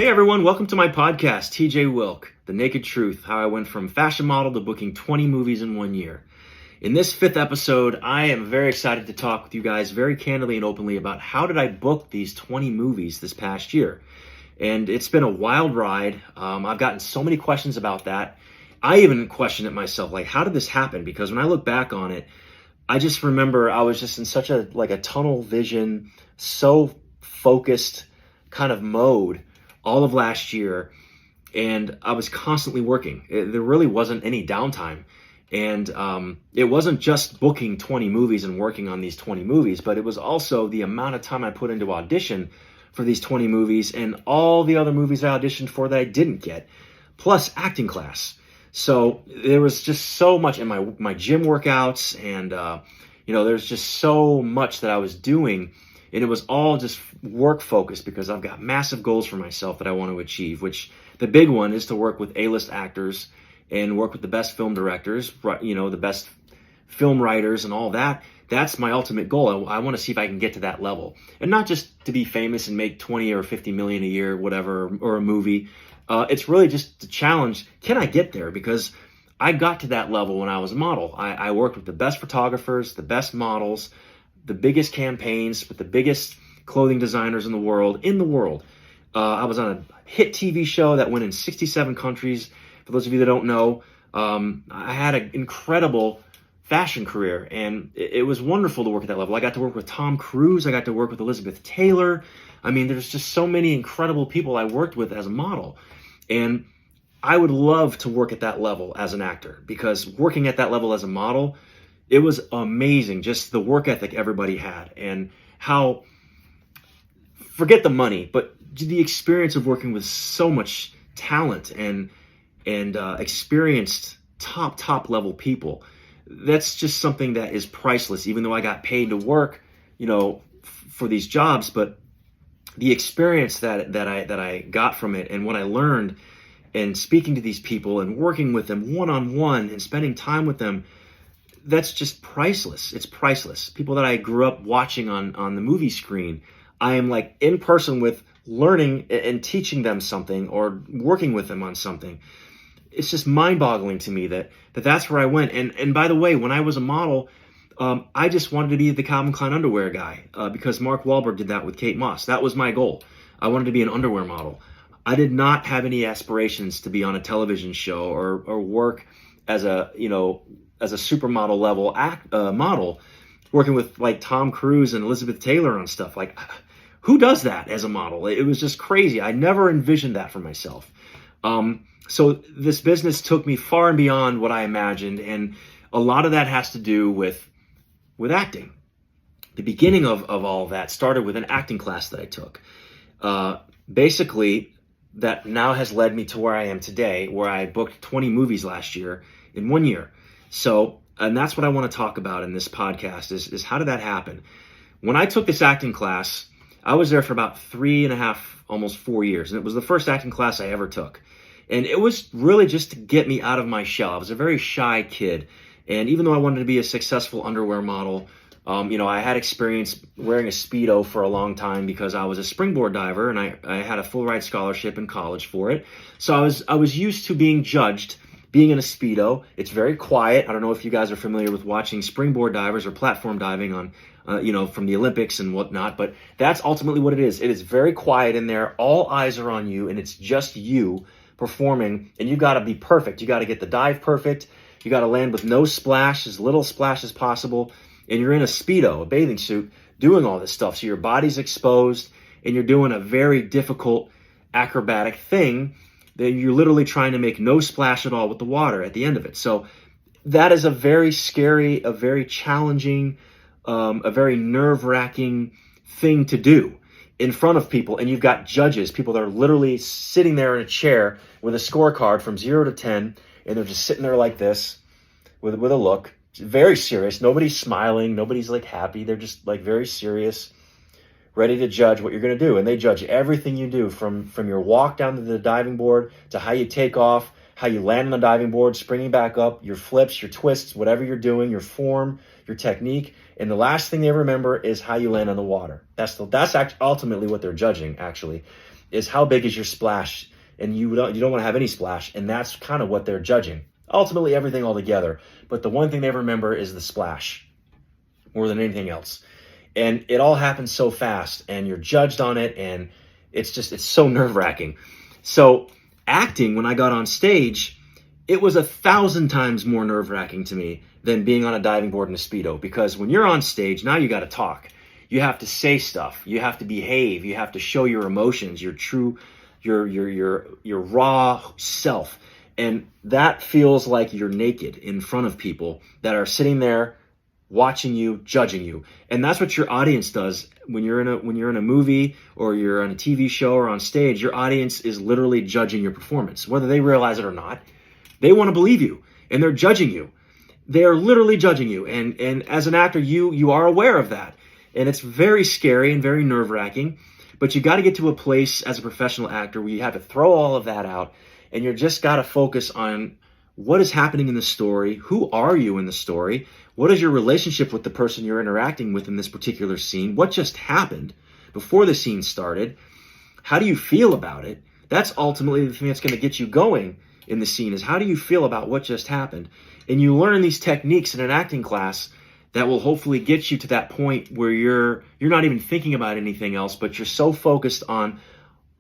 Hey everyone, welcome to my podcast, TJ Wilk, The Naked Truth, how I went from fashion model to booking 20 movies in 1 year. In this 5th episode, I am very excited to talk with you guys very candidly and openly about how did I book these 20 movies this past year. And it's been a wild ride. I've gotten so many questions about that. I even questioned it myself, like how did this happen? Because when I look back on it, I just remember I was just in such a tunnel vision, so focused kind of mode all of last year, and I was constantly working. There really wasn't any downtime, and it wasn't just booking 20 movies and working on these 20 movies, but it was also the amount of time I put into audition for these 20 movies and all the other movies I auditioned for that I didn't get, plus acting class. So there was just so much in my gym workouts, and there's just so much that I was doing. And it was all just work focused because I've got massive goals for myself that I want to achieve, which the big one is to work with A-list actors and work with the best film directors, the best film writers and all that. That's my ultimate goal. I want to see if I can get to that level, and not just to be famous and make 20 or 50 million a year, whatever, or a movie. It's really just the challenge. Can I get there? Because I got to that level when I was a model. I worked with the best photographers, the best models, the biggest campaigns with the biggest clothing designers in the world. I was on a hit TV show that went in 67 countries. For those of you that don't know, I had an incredible fashion career, and it was wonderful to work at that level. I got to work with Tom Cruise. I got to work with Elizabeth Taylor. I mean, there's just so many incredible people I worked with as a model. And I would love to work at that level as an actor, because working at that level as a model, it was amazing, just the work ethic everybody had, and how, forget the money, but the experience of working with so much talent and experienced top level people. That's just something that is priceless, even though I got paid to work, for these jobs. But the experience that I got from it, and what I learned, and speaking to these people and working with them one-on-one and spending time with them, that's just priceless. It's priceless. People that I grew up watching on the movie screen, I am like in person with, learning and teaching them something or working with them on something. It's just mind-boggling to me that's where I went. And by the way, when I was a model, I just wanted to be the Calvin Klein underwear guy because Mark Wahlberg did that with Kate Moss. That was my goal. I wanted to be an underwear model. I did not have any aspirations to be on a television show or work as a supermodel level model, working with like Tom Cruise and Elizabeth Taylor on stuff. Like, who does that as a model? It was just crazy. I never envisioned that for myself. So this business took me far and beyond what I imagined, and a lot of that has to do with acting. The beginning of all of that started with an acting class that I took. Basically, that now has led me to where I am today, where I booked 20 movies last year in 1 year. So, and that's what I want to talk about in this podcast is how did that happen? When I took this acting class, I was there for about 3.5, almost 4 years. And it was the first acting class I ever took. And it was really just to get me out of my shell. I was a very shy kid. And even though I wanted to be a successful underwear model, I had experience wearing a Speedo for a long time because I was a springboard diver, and I had a full ride scholarship in college for it. So I was used to being judged being in a Speedo. It's very quiet. I don't know if you guys are familiar with watching springboard divers or platform diving on, from the Olympics and whatnot, but that's ultimately what it is. It is very quiet in there. All eyes are on you, and it's just you performing, and you got to be perfect. You got to get the dive perfect. You got to land with no splash, as little splash as possible, and you're in a Speedo, a bathing suit, doing all this stuff. So your body's exposed, and you're doing a very difficult acrobatic thing that you're literally trying to make no splash at all with the water at the end of it. So that is a very scary, a very challenging, a very nerve-wracking thing to do in front of people. And you've got judges, people that are literally sitting there in a chair with a scorecard from 0 to 10, and they're just sitting there like this with a look, very serious. Nobody's smiling. Nobody's like happy. They're just like very serious, ready to judge what you're going to do. And they judge everything you do from your walk down to the diving board to how you take off, how you land on the diving board, springing back up, your flips, your twists, whatever you're doing, your form, your technique. And the last thing they remember is how you land on the water. That's ultimately what they're judging, actually. is how big is your splash, and you don't want to have any splash, and that's kind of what they're judging. Ultimately, everything all together, but the one thing they remember is the splash more than anything else. And it all happens so fast, and you're judged on it, and it's so nerve-wracking. So acting, when I got on stage, it was 1,000 times more nerve-wracking to me than being on a diving board in a Speedo, because when you're on stage, now you got to talk. You have to say stuff. You have to behave. You have to show your emotions, your true, your raw self. And that feels like you're naked in front of people that are sitting there watching you, judging you. And that's what your audience does when you're in a movie or you're on a TV show or on stage. Your audience is literally judging your performance, whether they realize it or not. They want to believe you, and they're judging you. They are literally judging you. And as an actor, you are aware of that. And it's very scary and very nerve-wracking. But you got to get to a place as a professional actor where you have to throw all of that out, and you just got to focus on what is happening in the story. Who are you in the story? What is your relationship with the person you're interacting with in this particular scene? What just happened before the scene started? How do you feel about it? That's ultimately the thing that's going to get you going in the scene, is how do you feel about what just happened? And you learn these techniques in an acting class that will hopefully get you to that point where you're not even thinking about anything else, but you're so focused on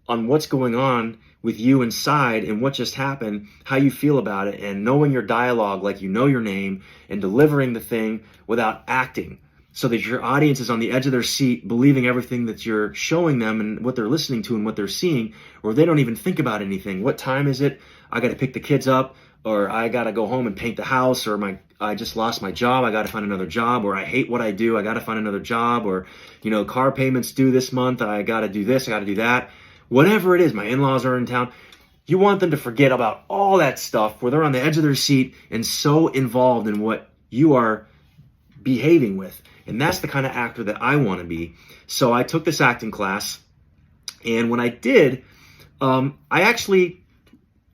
what's going on with you inside and what just happened, how you feel about it, and knowing your dialogue like you know your name, and delivering the thing without acting, so that your audience is on the edge of their seat believing everything that you're showing them and what they're listening to and what they're seeing, or they don't even think about anything. What time is it? I got to pick the kids up, or I got to go home and paint the house, or I just lost my job, I got to find another job, or I hate what I do, I got to find another job, or car payments due this month, I got to do this, I got to do that. Whatever it is, my in-laws are in town. You want them to forget about all that stuff where they're on the edge of their seat and so involved in what you are behaving with. And that's the kind of actor that I want to be. So I took this acting class, and when I did, I actually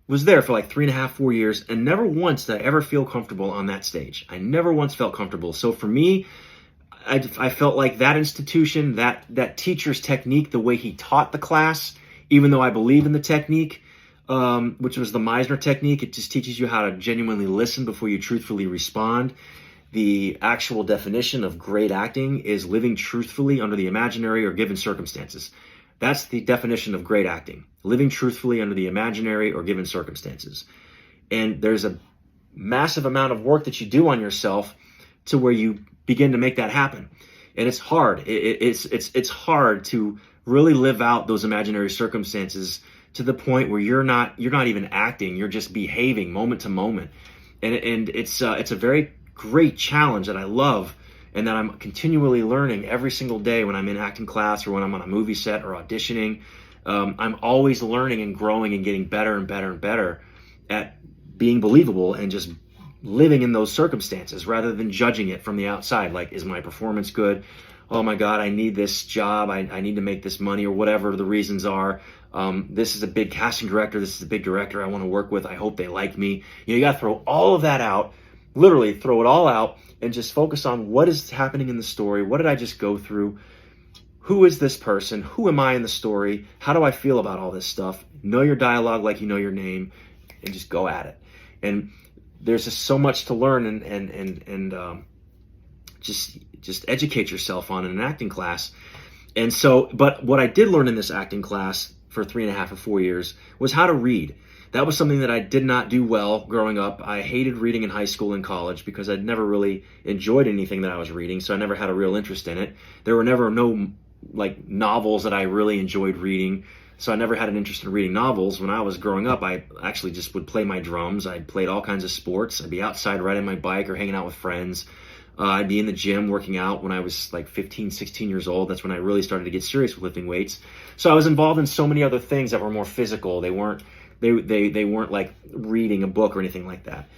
was there for like 3.5, 4 years, and never once did I ever feel comfortable on that stage. I never once felt comfortable. So for me, I felt like that institution, that teacher's technique, the way he taught the class, even though I believe in the technique, which was the Meisner technique, it just teaches you how to genuinely listen before you truthfully respond. The actual definition of great acting is living truthfully under the imaginary or given circumstances. That's the definition of great acting, living truthfully under the imaginary or given circumstances. And there's a massive amount of work that you do on yourself to where you begin to make that happen. And it's hard. It's hard to really live out those imaginary circumstances to the point where you're not even acting, you're just behaving moment to moment. And it's a very great challenge that I love, and that I'm continually learning every single day when I'm in acting class or when I'm on a movie set or auditioning. I'm always learning and growing and getting better and better and better at being believable and just living in those circumstances rather than judging it from the outside. Like, is my performance good? Oh my God, I need this job. I need to make this money, or whatever the reasons are. This is a big casting director. This is a big director I want to work with. I hope they like me. You got to throw all of that out, literally throw it all out, and just focus on what is happening in the story. What did I just go through? Who is this person? Who am I in the story? How do I feel about all this stuff? Know your dialogue like you know your name, and just go at it. And there's just so much to learn and just educate yourself on in an acting class. And so, but what I did learn in this acting class for 3.5 or 4 years was how to read. That was something that I did not do well growing up. I hated reading in high school and college because I'd never really enjoyed anything that I was reading, so I never had a real interest in it. There were never no novels that I really enjoyed reading, so I never had an interest in reading novels. When I was growing up, I actually just would play my drums. I played all kinds of sports. I'd be outside riding my bike or hanging out with friends. I'd be in the gym working out when I was like 15, 16 years old. That's when I really started to get serious with lifting weights. So I was involved in so many other things that were more physical. They weren't like reading a book or anything like that.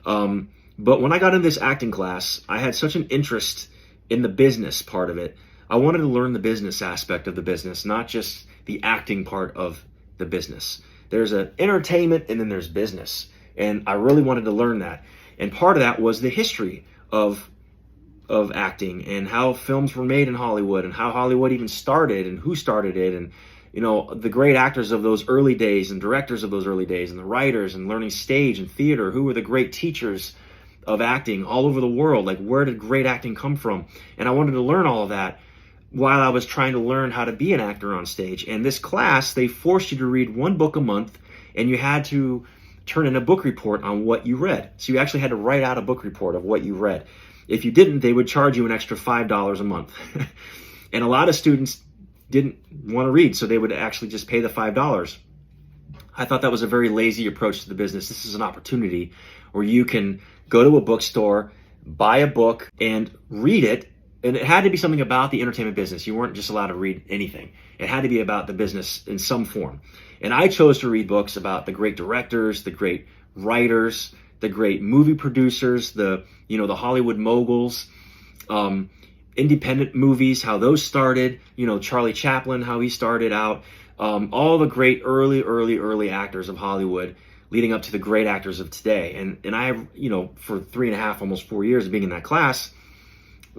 But when I got into this acting class, I had such an interest in the business part of it. I wanted to learn the business aspect of the business, not just the acting part of the business. There's an entertainment and then there's business. And I really wanted to learn that. And part of that was the history of acting and how films were made in Hollywood and how Hollywood even started and who started it. And the great actors of those early days and directors of those early days and the writers and learning stage and theater, who were the great teachers of acting all over the world. Like, where did great acting come from? And I wanted to learn all of that while I was trying to learn how to be an actor on stage. And this class, they forced you to read one book a month, and you had to turn in a book report on what you read. So you actually had to write out a book report of what you read. If you didn't, they would charge you an extra $5 a month. And a lot of students didn't want to read, so they would actually just pay the $5. I thought that was a very lazy approach to the business. This is an opportunity where you can go to a bookstore, buy a book, and read it. And it had to be something about the entertainment business. You weren't just allowed to read anything. It had to be about the business in some form. And I chose to read books about the great directors, the great writers, the great movie producers, the Hollywood moguls, independent movies, how those started, Charlie Chaplin, how he started out, all the great early actors of Hollywood leading up to the great actors of today. And I, for 3.5, almost 4 years of being in that class,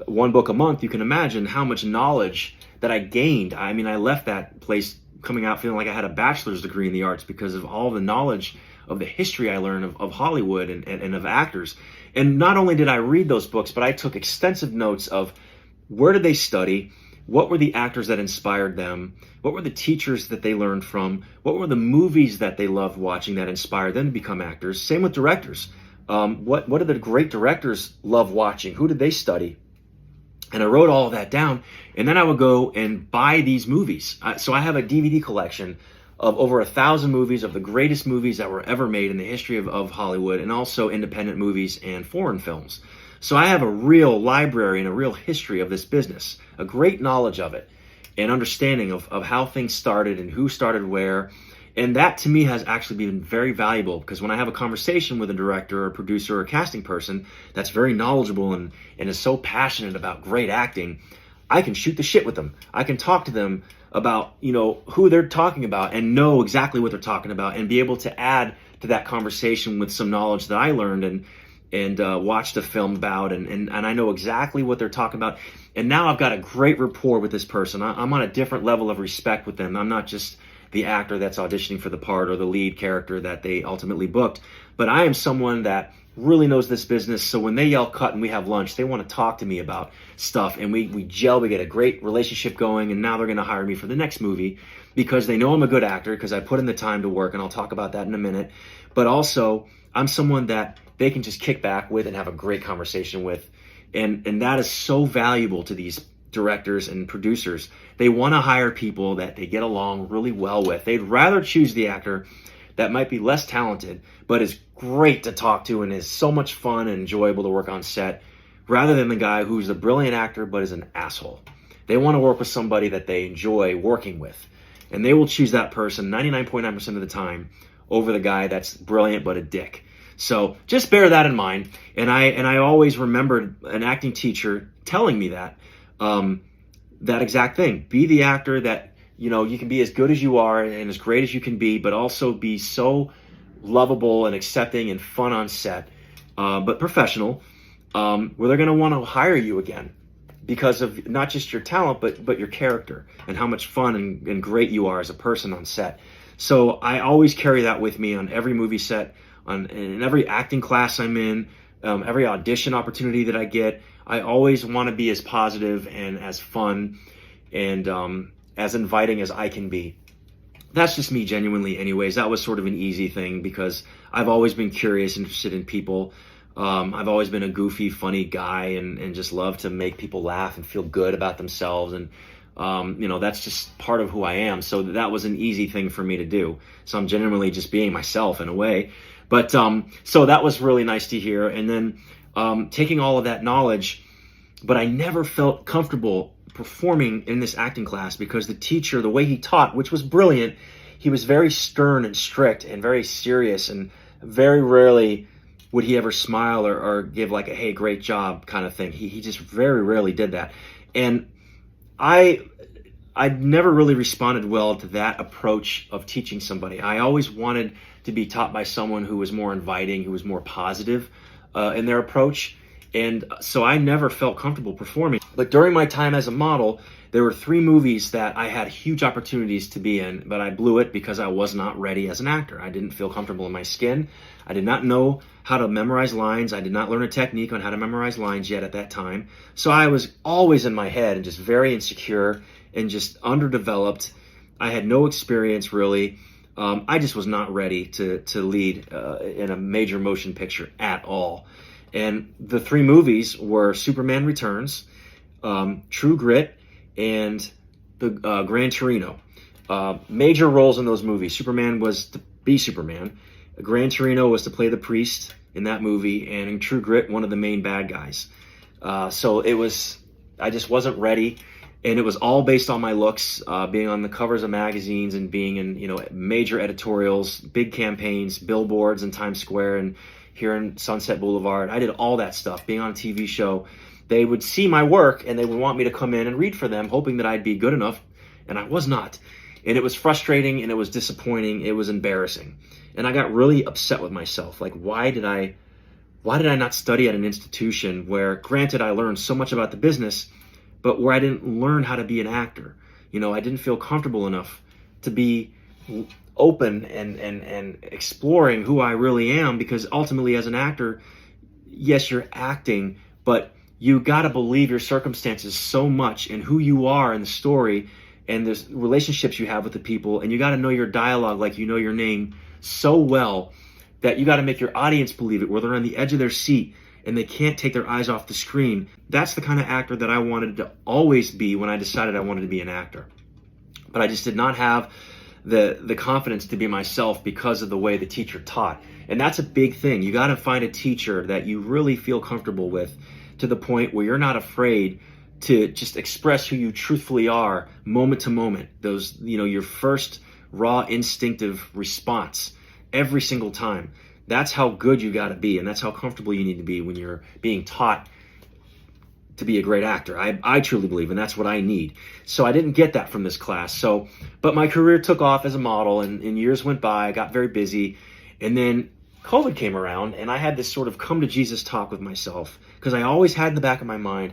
one book a month, you can imagine how much knowledge that I gained. I mean, I left that place coming out feeling like I had a bachelor's degree in the arts because of all the knowledge of the history I learned of Hollywood and of actors. And not only did I read those books, but I took extensive notes of where did they study, what were the actors that inspired them, what were the teachers that they learned from, what were the movies that they loved watching that inspired them to become actors. Same with directors. What did the great directors love watching? Who did they study? And I wrote all of that down, and then I would go and buy these movies. So I have a DVD collection of over 1,000 movies, of the greatest movies that were ever made in the history of Hollywood, and also independent movies and foreign films. So I have a real library and a real history of this business, a great knowledge of it, and understanding of how things started and who started where. And that to me has actually been very valuable, because when I have a conversation with a director or producer or casting person that's very knowledgeable and is so passionate about great acting, I can shoot the shit with them. I can talk to them about, who they're talking about and know exactly what they're talking about and be able to add to that conversation with some knowledge that I learned and watched a film about, and I know exactly what they're talking about. And now I've got a great rapport with this person. I'm on a different level of respect with them. I'm not just the actor that's auditioning for the part or the lead character that they ultimately booked, but I am someone that really knows this business. So when they yell cut and we have lunch, they want to talk to me about stuff, and we gel, we get a great relationship going, and now they're going to hire me for the next movie because they know I'm a good actor because I put in the time to work, and I'll talk about that in a minute. But also, I'm someone that they can just kick back with and have a great conversation with, and that is so valuable to these directors and producers. They want to hire people that they get along really well with. They'd rather choose the actor that might be less talented but is great to talk to and is so much fun and enjoyable to work on set, rather than the guy who's a brilliant actor but is an asshole. They want to work with somebody that they enjoy working with, and they will choose that person 99.9% of the time over the guy that's brilliant but a dick. So just bear that in mind. And I always remembered an acting teacher telling me that exact thing. Be the actor that, you can be as good as you are and as great as you can be, but also be so lovable and accepting and fun on set, but professional, where they're going to want to hire you again because of not just your talent, but your character and how much fun and great you are as a person on set. So I always carry that with me on every movie set, in every acting class I'm in, every audition opportunity that I get. I always want to be as positive and as fun and as inviting as I can be. That's just me genuinely anyways. That was sort of an easy thing because I've always been curious, interested in people. I've always been a goofy, funny guy and just love to make people laugh and feel good about themselves. And, that's just part of who I am. So that was an easy thing for me to do. So I'm genuinely just being myself in a way. But so that was really nice to hear. And then taking all of that knowledge, but I never felt comfortable performing in this acting class because the teacher, the way he taught, which was brilliant, he was very stern and strict and very serious, and very rarely would he ever smile or give like a, hey, great job kind of thing. He just very rarely did that. And I never really responded well to that approach of teaching somebody. I always wanted to be taught by someone who was more inviting, who was more positive in their approach. And so I never felt comfortable performing. But during my time as a model, there were 3 movies that I had huge opportunities to be in, but I blew it because I was not ready as an actor. I didn't feel comfortable in my skin. I did not know how to memorize lines. I did not learn a technique on how to memorize lines yet at that time. So I was always in my head and just very insecure and just underdeveloped. I had no experience really. I just was not ready to lead in a major motion picture at all. And the 3 movies were Superman Returns, True Grit, and the Gran Torino. Major roles in those movies. Superman was to be Superman. Gran Torino was to play the priest in that movie, and in True Grit, one of the main bad guys. So I just wasn't ready, and it was all based on my looks, being on the covers of magazines and being in major editorials, big campaigns, billboards in Times Square and here in Sunset Boulevard. I did all that stuff, being on a TV show. They would see my work and they would want me to come in and read for them, hoping that I'd be good enough, and I was not. And it was frustrating and it was disappointing. It was embarrassing. And I got really upset with myself. Like, why did I not study at an institution where, granted, I learned so much about the business, but where I didn't learn how to be an actor? I didn't feel comfortable enough to be open and exploring who I really am, because ultimately as an actor, yes, you're acting, but you got to believe your circumstances so much and who you are in the story and the relationships you have with the people, and you got to know your dialogue like you know your name so well that you got to make your audience believe it, where they're on the edge of their seat and they can't take their eyes off the screen. That's the kind of actor that I wanted to always be when I decided I wanted to be an actor. But I just did not have the confidence to be myself because of the way the teacher taught. And that's a big thing. You got to find a teacher that you really feel comfortable with, to the point where you're not afraid to just express who you truthfully are moment to moment. Those, your first raw instinctive response every single time. That's how good you got to be, and that's how comfortable you need to be when you're being taught to be a great actor. I truly believe, and that's what I need. So I didn't get that from this class. But my career took off as a model, and years went by. I got very busy, and then COVID came around, and I had this sort of come to Jesus talk with myself, because I always had in the back of my mind,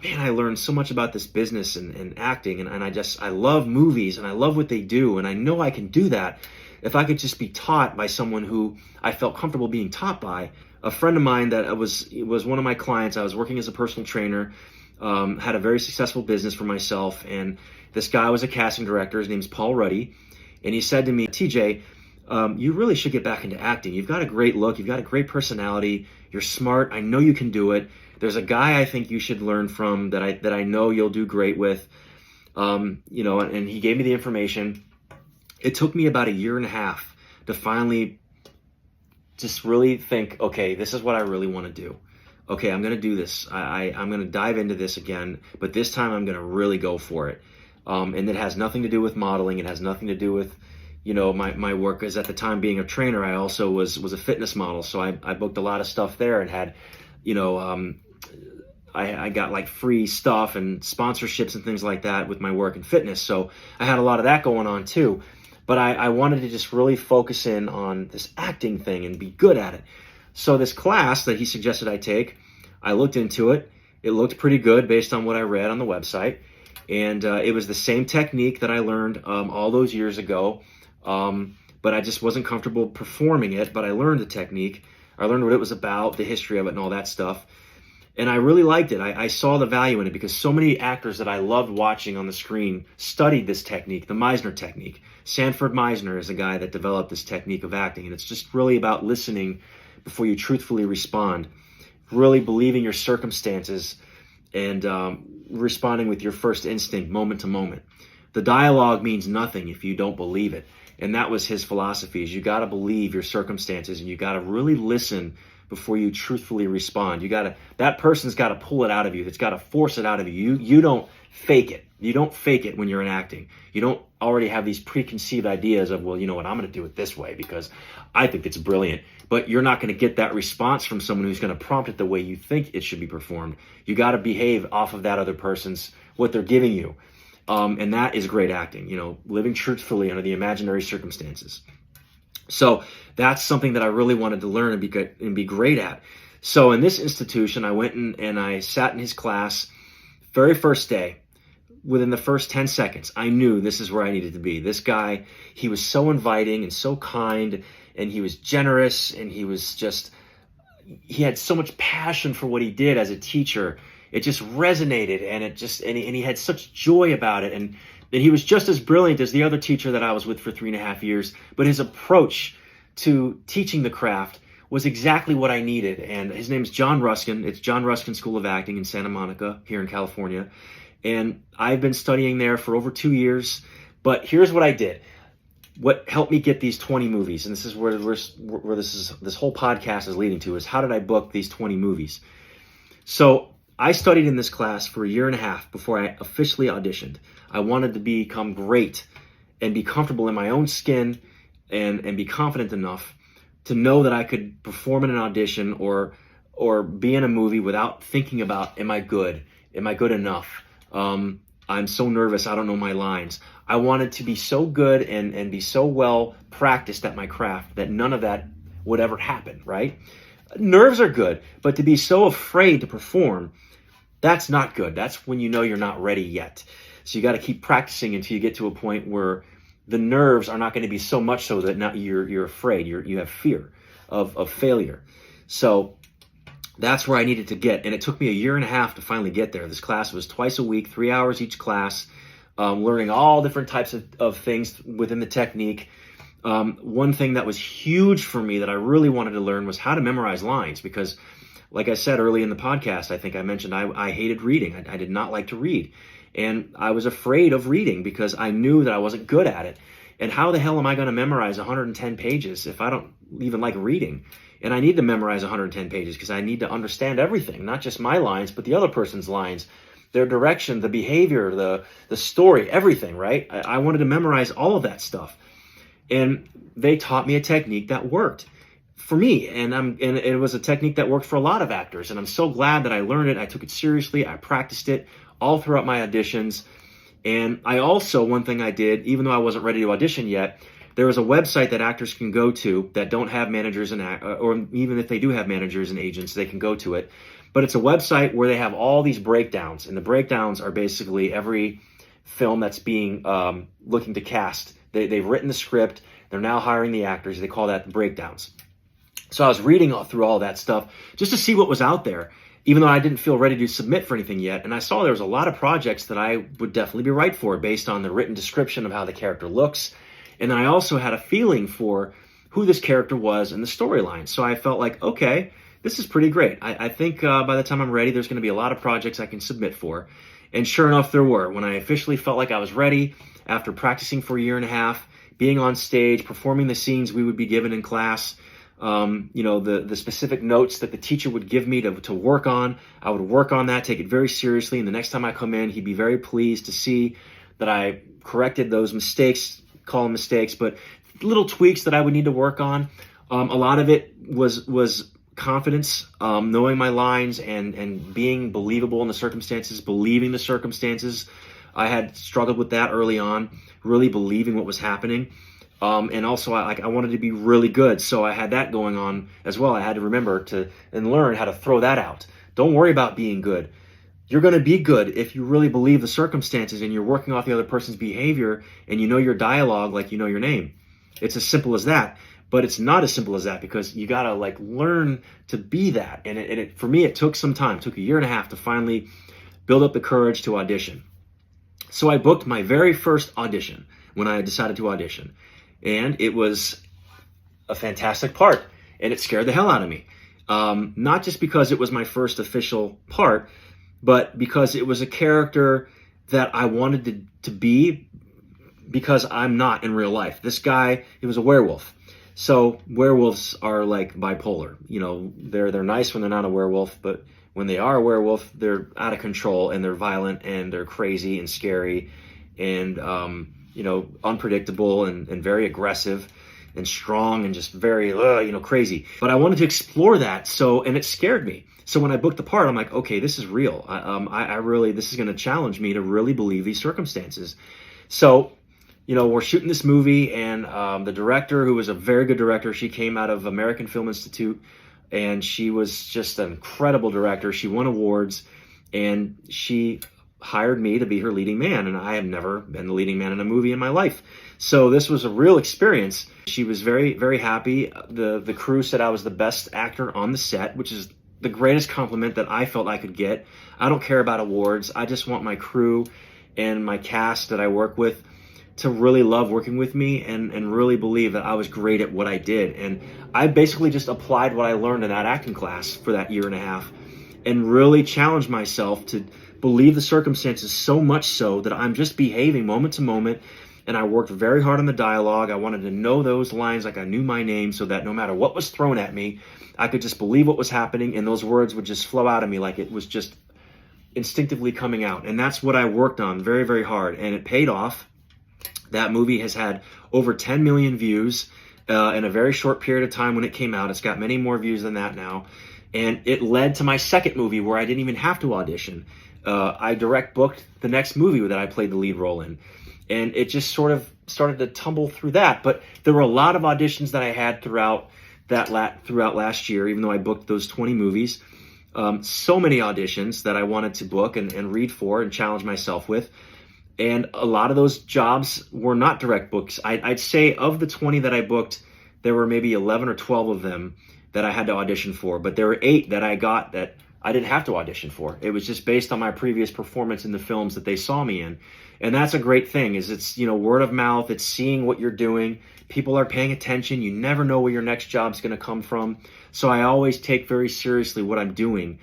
man, I learned so much about this business and acting, and I love movies, and I love what they do, and I know I can do that if I could just be taught by someone who I felt comfortable being taught by. A friend of mine that was one of my clients, I was working as a personal trainer, had a very successful business for myself, and this guy was a casting director. His name's Paul Ruddy, and he said to me, TJ, you really should get back into acting. You've got a great look. You've got a great personality. You're smart. I know you can do it. There's a guy I think you should learn from that I know you'll do great with. And he gave me the information. It took me about 1.5 years to finally just really think, okay, this is what I really want to do. Okay, I'm going to do this. I'm going to dive into this again, but this time I'm going to really go for it. And it has nothing to do with modeling. It has nothing to do with my work, because at the time, being a trainer, I also was a fitness model. So I booked a lot of stuff there and had, I got like free stuff and sponsorships and things like that with my work in fitness. So I had a lot of that going on too. But I wanted to just really focus in on this acting thing and be good at it. So this class that he suggested I take, I looked into it. It looked pretty good based on what I read on the website. And it was the same technique that I learned all those years ago. But I just wasn't comfortable performing it. But I learned the technique. I learned what it was about, the history of it and all that stuff. And I really liked it. I saw the value in it because so many actors that I loved watching on the screen studied this technique, the Meisner technique. Sanford Meisner is the guy that developed this technique of acting. And it's just really about listening before you truthfully respond, really believing your circumstances and responding with your first instinct moment to moment. The dialogue means nothing if you don't believe it. And that was his philosophy, is you got to believe your circumstances and you got to really listen before you truthfully respond. That person's got to pull it out of you. It's got to force it out of you. You don't fake it. You don't fake it when you're in acting. You don't already have these preconceived ideas of, well, you know what, I'm going to do it this way because I think it's brilliant. But you're not going to get that response from someone who's going to prompt it the way you think it should be performed. You got to behave off of that other person's, what they're giving you. And that is great acting, living truthfully under the imaginary circumstances. So that's something that I really wanted to learn and be great at. So in this institution, I went and I sat in his class. Very first day, within the first 10 seconds, I knew this is where I needed to be. This guy, he was so inviting and so kind, and he was generous, and he had so much passion for what he did as a teacher. It just resonated, and he had such joy about it. And he was just as brilliant as the other teacher that I was with for 3.5 years, but his approach to teaching the craft was exactly what I needed. And his name is John Ruskin. It's John Ruskin School of Acting in Santa Monica here in California. And I've been studying there for over 2 years. But here's what I did. What helped me get these 20 movies, and this is where this whole podcast is leading to, is how did I book these 20 movies? So I studied in this class for 1.5 years before I officially auditioned. I wanted to become great and be comfortable in my own skin and be confident enough to know that I could perform in an audition or be in a movie without thinking about, am I good? Am I good enough? I'm so nervous, I don't know my lines. I wanted to be so good and be so well practiced at my craft that none of that would ever happen, right? Nerves are good, but to be so afraid to perform, that's not good. That's when you know you're not ready yet. So you got to keep practicing until you get to a point where the nerves are not going to be so much so that not you're afraid. You have fear of failure. So that's where I needed to get, and it took me 1.5 years to finally get there. This class was twice a week, 3 hours each class, learning all different types of things within the technique. One thing that was huge for me that I really wanted to learn was how to memorize lines, because like I said early in the podcast, I think I mentioned I hated reading. I did not like to read. And I was afraid of reading because I knew that I wasn't good at it. And how the hell am I going to memorize 110 pages if I don't even like reading? And I need to memorize 110 pages because I need to understand everything, not just my lines, but the other person's lines, their direction, the behavior, the story, everything, right? I wanted to memorize all of that stuff. And they taught me a technique that worked for me. And it was a technique that worked for a lot of actors. And I'm so glad that I learned it. I took it seriously. I practiced it all throughout my auditions. And I also, one thing I did, even though I wasn't ready to audition yet, there was a website that actors can go to that don't have managers or even if they do have managers and agents, they can go to it. But it's a website where they have all these breakdowns, and the breakdowns are basically every film that's being looking to cast. They've written the script. They're now hiring the actors. They call that the breakdowns. So I was reading through all that stuff just to see what was out there, even though I didn't feel ready to submit for anything yet. And I saw there was a lot of projects that I would definitely be right for based on the written description of how the character looks. And I also had a feeling for who this character was and the storyline. So I felt like, okay, this is pretty great. I think by the time I'm ready, there's going to be a lot of projects I can submit for. And sure enough, there were. When I officially felt like I was ready, after practicing for 1.5 years, being on stage, performing the scenes we would be given in class, the specific notes that the teacher would give me to work on, I would work on that, take it very seriously. And the next time I come in, he'd be very pleased to see that I corrected those mistakes, call them mistakes, but little tweaks that I would need to work on. A lot of it was confidence, knowing my lines and being believable in the circumstances, believing the circumstances. I had struggled with that early on, really believing what was happening. And also I wanted to be really good. So I had that going on as well. I had to remember and learn how to throw that out. Don't worry about being good. You're going to be good if you really believe the circumstances and you're working off the other person's behavior and you know your dialogue like you know your name. It's as simple as that. But it's not as simple as that because you got to learn to be that. And for me, it took some time. It took 1.5 years to finally build up the courage to audition. So I booked my very first audition when I decided to audition. And it was a fantastic part. And it scared the hell out of me. Not just because it was my first official part, but because it was a character that I wanted to be because I'm not in real life. This guy, he was a werewolf. So werewolves are like bipolar. They're nice when they're not a werewolf, but when they are a werewolf, they're out of control and they're violent and they're crazy and scary and unpredictable and very aggressive and strong and just very crazy. But I wanted to explore that. And it scared me. So when I booked the part, I'm like, okay, this is real. I really, this is going to challenge me to really believe these circumstances. So we're shooting this movie, and the director, who was a very good director, she came out of American Film Institute, and she was just an incredible director. She won awards, and she hired me to be her leading man, and I have never been the leading man in a movie in my life. So this was a real experience. She was very, very happy. The crew said I was the best actor on the set, which is the greatest compliment that I felt I could get. I don't care about awards. I just want my crew and my cast that I work with to really love working with me and really believe that I was great at what I did. And I basically just applied what I learned in that acting class for that year and a half and really challenged myself to believe the circumstances, so much so that I'm just behaving moment to moment. And I worked very hard on the dialogue. I wanted to know those lines like I knew my name, so that no matter what was thrown at me, I could just believe what was happening, and those words would just flow out of me like it was just instinctively coming out. And that's what I worked on very, very hard, and it paid off. That movie has had over 10 million views in a very short period of time when it came out. It's got many more views than that now. And it led to my second movie where I didn't even have to audition. I direct booked the next movie that I played the lead role in. And it just sort of started to tumble through that. But there were a lot of auditions that I had throughout last year, even though I booked those 20 movies. So many auditions that I wanted to book and read for and challenge myself with. And a lot of those jobs were not direct books. I'd say of the 20 that I booked, there were maybe 11 or 12 of them that I had to audition for. But there were 8 that I got that I didn't have to audition for. It was just based on my previous performance in the films that they saw me in. And that's a great thing, is it's, word of mouth. It's seeing what you're doing. People are paying attention. You never know where your next job's going to come from. So I always take very seriously what I'm doing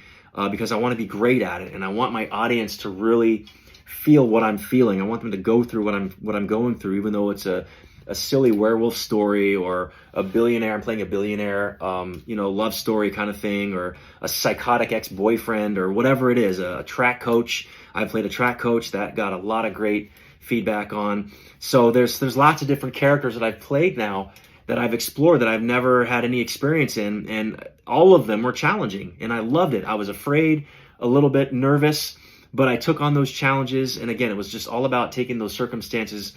because I want to be great at it. And I want my audience to really feel what I'm feeling. I want them to go through what I'm going through, even though it's a silly werewolf story or I'm playing a billionaire, love story kind of thing, or a psychotic ex-boyfriend, or whatever it is, a track coach. I played a track coach that got a lot of great feedback on. So there's lots of different characters that I've played now that I've explored that I've never had any experience in, and all of them were challenging, and I loved it. I was afraid, a little bit nervous, but I took on those challenges, and again, it was just all about taking those circumstances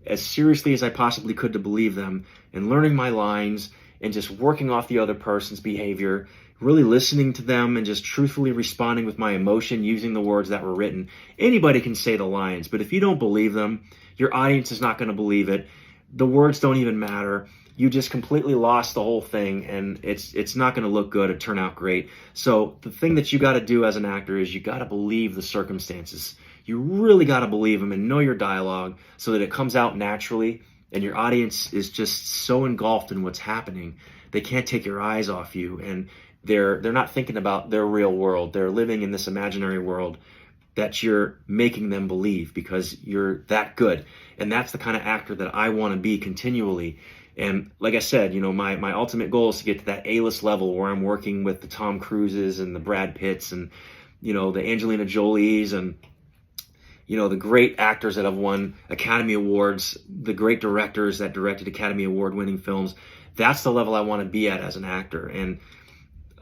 as seriously as I possibly could to believe them, and learning my lines, and just working off the other person's behavior, really listening to them, and just truthfully responding with my emotion, using the words that were written. Anybody can say the lines, but if you don't believe them, your audience is not going to believe it. The words don't even matter. You just completely lost the whole thing, and it's not going to look good or turn out great. So the thing that you got to do as an actor is you got to believe the circumstances. You really got to believe them and know your dialogue so that it comes out naturally, and your audience is just so engulfed in what's happening. They can't take your eyes off you, and they're not thinking about their real world. They're living in this imaginary world that you're making them believe because you're that good. And that's the kind of actor that I want to be continually. And like I said, my ultimate goal is to get to that A-list level where I'm working with the Tom Cruises and the Brad Pitts and, the Angelina Jolies and, the great actors that have won Academy Awards, the great directors that directed Academy Award-winning films. That's the level I want to be at as an actor. And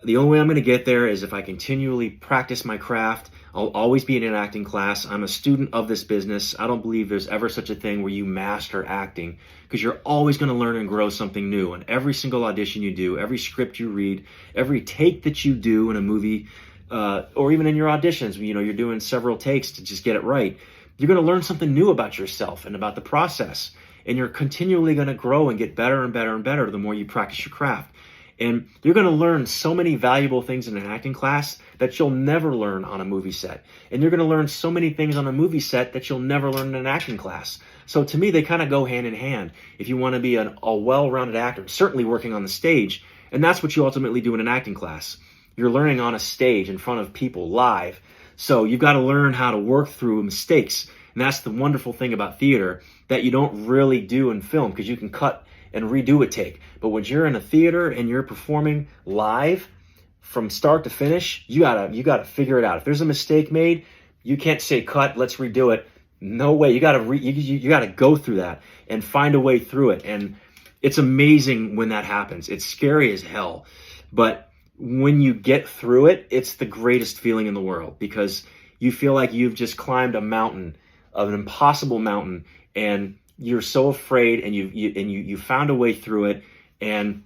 the only way I'm going to get there is if I continually practice my craft. I'll always be in an acting class. I'm a student of this business. I don't believe there's ever such a thing where you master acting, because you're always going to learn and grow something new. And every single audition you do, every script you read, every take that you do in a movie, or even in your auditions, you're doing several takes to just get it right. You're going to learn something new about yourself and about the process. And you're continually going to grow and get better and better and better the more you practice your craft. And you're going to learn so many valuable things in an acting class that you'll never learn on a movie set. And you're going to learn so many things on a movie set that you'll never learn in an acting class. So to me, they kind of go hand in hand. If you want to be a well-rounded actor, certainly working on the stage, and that's what you ultimately do in an acting class. You're learning on a stage in front of people live. So you've got to learn how to work through mistakes. And that's the wonderful thing about theater that you don't really do in film, because you can cut and redo a take. But when you're in a theater and you're performing live from start to finish, you gotta figure it out. If there's a mistake made, you can't say cut, let's redo it. No way. You gotta go through that and find a way through it. And it's amazing when that happens. It's scary as hell, but when you get through it, it's the greatest feeling in the world, because you feel like you've just climbed a mountain, an impossible mountain, and you're so afraid, and you found a way through it, and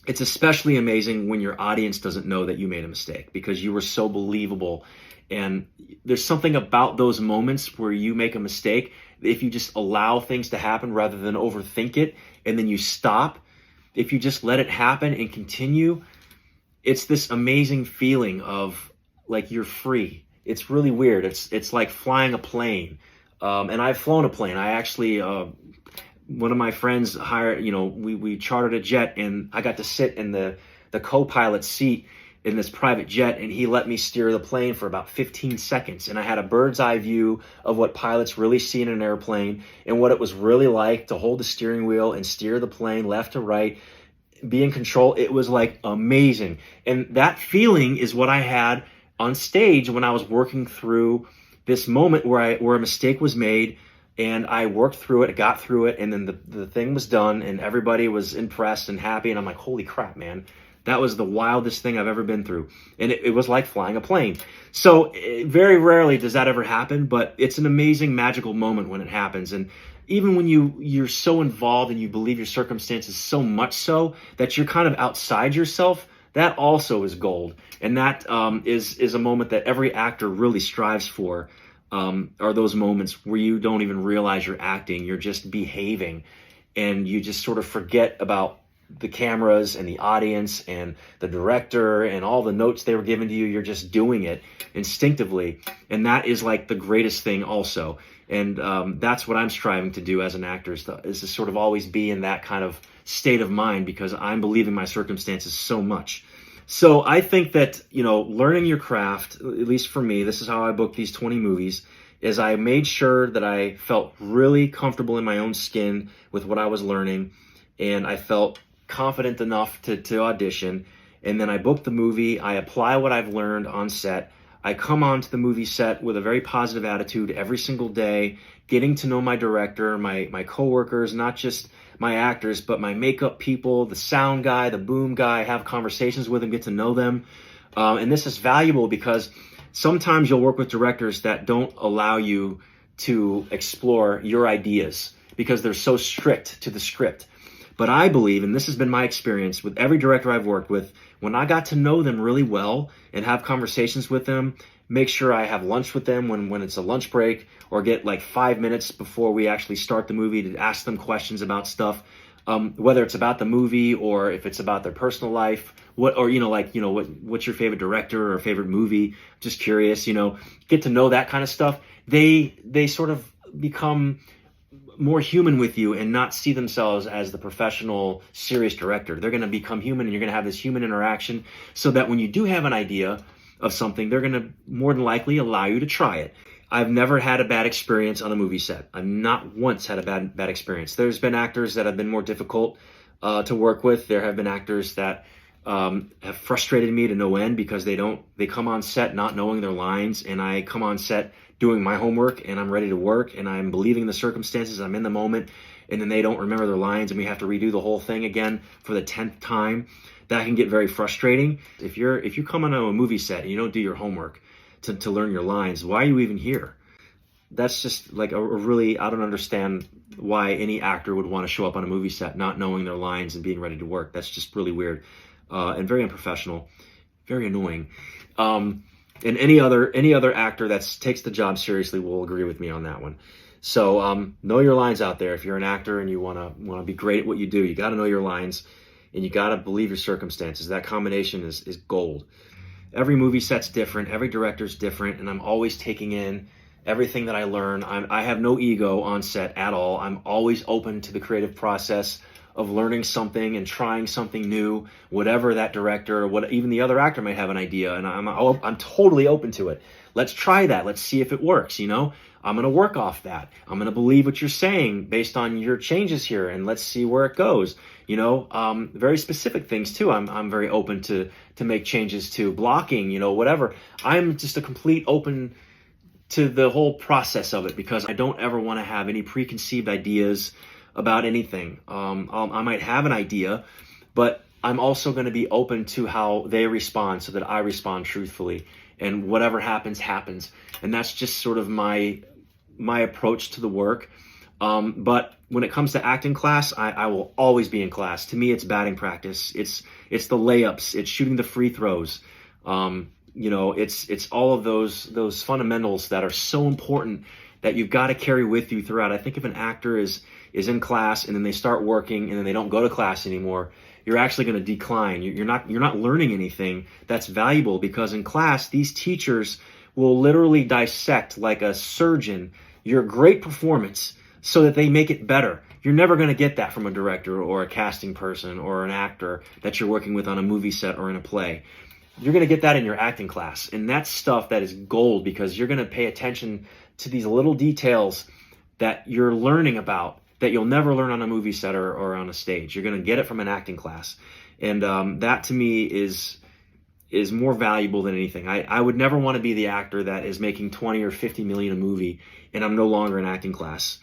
it's especially amazing when your audience doesn't know that you made a mistake because you were so believable. And there's something about those moments where you make a mistake. If you just allow things to happen rather than overthink it, and then you stop, if you just let it happen and continue, it's this amazing feeling of like you're free. It's really weird. It's like flying a plane. And I've flown a plane. I actually, one of my friends hired, we chartered a jet, and I got to sit in the co-pilot seat in this private jet, and he let me steer the plane for about 15 seconds. And I had a bird's eye view of what pilots really see in an airplane and what it was really like to hold the steering wheel and steer the plane left to right, be in control. It was like amazing. And that feeling is what I had on stage when I was working through this moment where a mistake was made, and I worked through it, got through it, and then the thing was done, and everybody was impressed and happy, and I'm like, holy crap, man. That was the wildest thing I've ever been through. And it was like flying a plane. So very rarely does that ever happen, but it's an amazing, magical moment when it happens. And even when you're so involved and you believe your circumstances so much so that you're kind of outside yourself, that also is gold. And that is a moment that every actor really strives for. Are those moments where you don't even realize you're acting, you're just behaving, and you just sort of forget about the cameras and the audience and the director and all the notes they were giving to you. You're just doing it instinctively, and that is like the greatest thing also. And that's what I'm striving to do as an actor, is to sort of always be in that kind of state of mind, because I'm believing my circumstances so much. So I think that, learning your craft, at least for me, this is how I booked these 20 movies, is I made sure that I felt really comfortable in my own skin with what I was learning, and I felt confident enough to audition. And then I book the movie, I apply what I've learned on set. I come onto the movie set with a very positive attitude every single day, getting to know my director, my coworkers, not just my actors, but my makeup people, the sound guy, the boom guy, have conversations with them, get to know them. And this is valuable because sometimes you'll work with directors that don't allow you to explore your ideas because they're so strict to the script. But I believe, and this has been my experience with every director I've worked with, when I got to know them really well and have conversations with them, make sure I have lunch with them when it's a lunch break, or get like 5 minutes before we actually start the movie to ask them questions about stuff, whether it's about the movie or if it's about their personal life, what's your favorite director or favorite movie? Just curious, get to know that kind of stuff. They sort of become more human with you and not see themselves as the professional, serious director. They're going to become human, and you're going to have this human interaction, so that when you do have an idea of something, they're going to more than likely allow you to try it. I've never had a bad experience on a movie set. I've not once had a bad experience. There's been actors that have been more difficult to work with. There have been actors that have frustrated me to no end because they come on set not knowing their lines, and I come on set doing my homework and I'm ready to work and I'm believing the circumstances, I'm in the moment, and then they don't remember their lines and we have to redo the whole thing again for the 10th time. That can get very frustrating. If you come on a movie set and you don't do your homework to learn your lines, why are you even here? That's just like a really, I don't understand why any actor would want to show up on a movie set not knowing their lines and being ready to work. That's just really weird and very unprofessional, very annoying. And any other actor that takes the job seriously will agree with me on that one. So know your lines out there. If you're an actor and you want to be great at what you do, you got to know your lines, and you got to believe your circumstances. That combination is gold. Every movie set's different. Every director's different, and I'm always taking in everything that I learn. I have no ego on set at all. I'm always open to the creative process of learning something and trying something new, whatever that director or even the other actor might have an idea, and I'm totally open to it. Let's try that. Let's see if it works. I'm going to work off that. I'm going to believe what you're saying based on your changes here, and let's see where it goes. Very specific things too. I'm very open to make changes to blocking. Whatever. I'm just a complete open to the whole process of it, because I don't ever want to have any preconceived ideas about anything. I might have an idea, but I'm also going to be open to how they respond so that I respond truthfully, and whatever happens, happens. And that's just sort of my approach to the work. But when it comes to acting class, I will always be in class. To me, it's batting practice. It's the layups. It's shooting the free throws. It's all of those fundamentals that are so important that you've got to carry with you throughout. I think if an actor is in class and then they start working and then they don't go to class anymore, you're actually going to decline. You're not learning anything that's valuable, because in class, these teachers will literally dissect, like a surgeon, your great performance so that they make it better. You're never going to get that from a director or a casting person or an actor that you're working with on a movie set or in a play. You're going to get that in your acting class. And that's stuff that is gold, because you're going to pay attention to these little details that you're learning about that you'll never learn on a movie set or on a stage. You're going to get it from an acting class. And that to me is more valuable than anything. I would never want to be the actor that is making 20 or 50 million a movie and I'm no longer in acting class.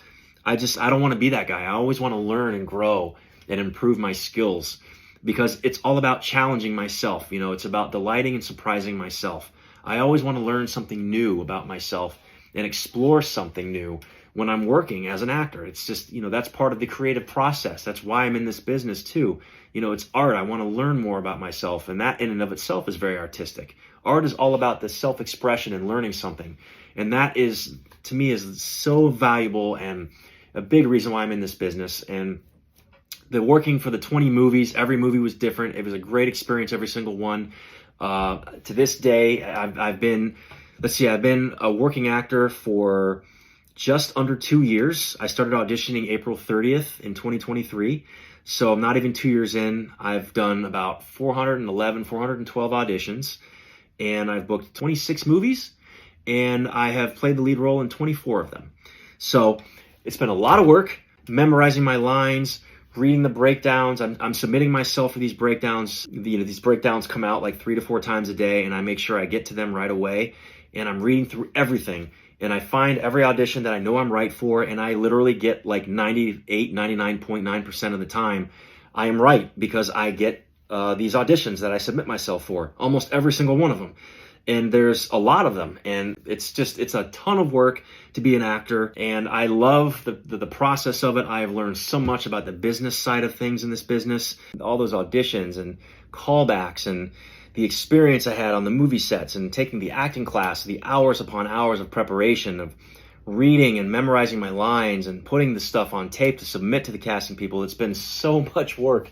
I don't want to be that guy. I always want to learn and grow and improve my skills, because it's all about challenging myself. It's about delighting and surprising myself. I always want to learn something new about myself and explore something new when I'm working as an actor. It's just, that's part of the creative process. That's why I'm in this business too. It's art. I want to learn more about myself, and that in and of itself is very artistic. Art is all about the self-expression and learning something. And that is, to me, is so valuable and a big reason why I'm in this business. And the working for the 20 movies, every movie was different. It was a great experience, every single one. To this day, I've been a working actor for just under 2 years. I started auditioning April 30th in 2023. So I'm not even 2 years in. I've done about 412 auditions, and I've booked 26 movies, and I have played the lead role in 24 of them. So it's been a lot of work, memorizing my lines, reading the breakdowns. I'm submitting myself for these breakdowns. These breakdowns come out like 3 to 4 times a day, and I make sure I get to them right away. And I'm reading through everything, and I find every audition that I know I'm right for, and I literally get like 99.9% of the time I am right, because I get these auditions that I submit myself for, almost every single one of them. And there's a lot of them, and it's a ton of work to be an actor, and I love the process of it. I have learned so much about the business side of things in this business, all those auditions and callbacks and the experience I had on the movie sets and taking the acting class, the hours upon hours of preparation, of reading and memorizing my lines and putting the stuff on tape to submit to the casting people. It's been so much work,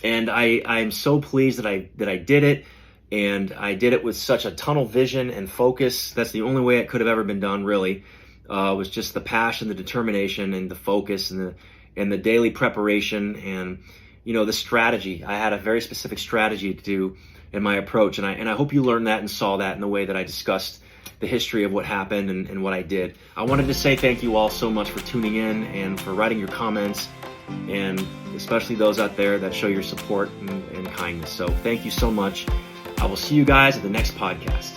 and I'm so pleased that I did it. And I did it with such a tunnel vision and focus. That's the only way it could have ever been done, really. Was just the passion, the determination, and the focus, and the daily preparation, and the strategy. I had a very specific strategy to do in my approach, and I hope you learned that and saw that in the way that I discussed the history of what happened and what I did. I wanted to say thank you all so much for tuning in and for writing your comments, and especially those out there that show your support and kindness. So thank you so much. I will see you guys at the next podcast.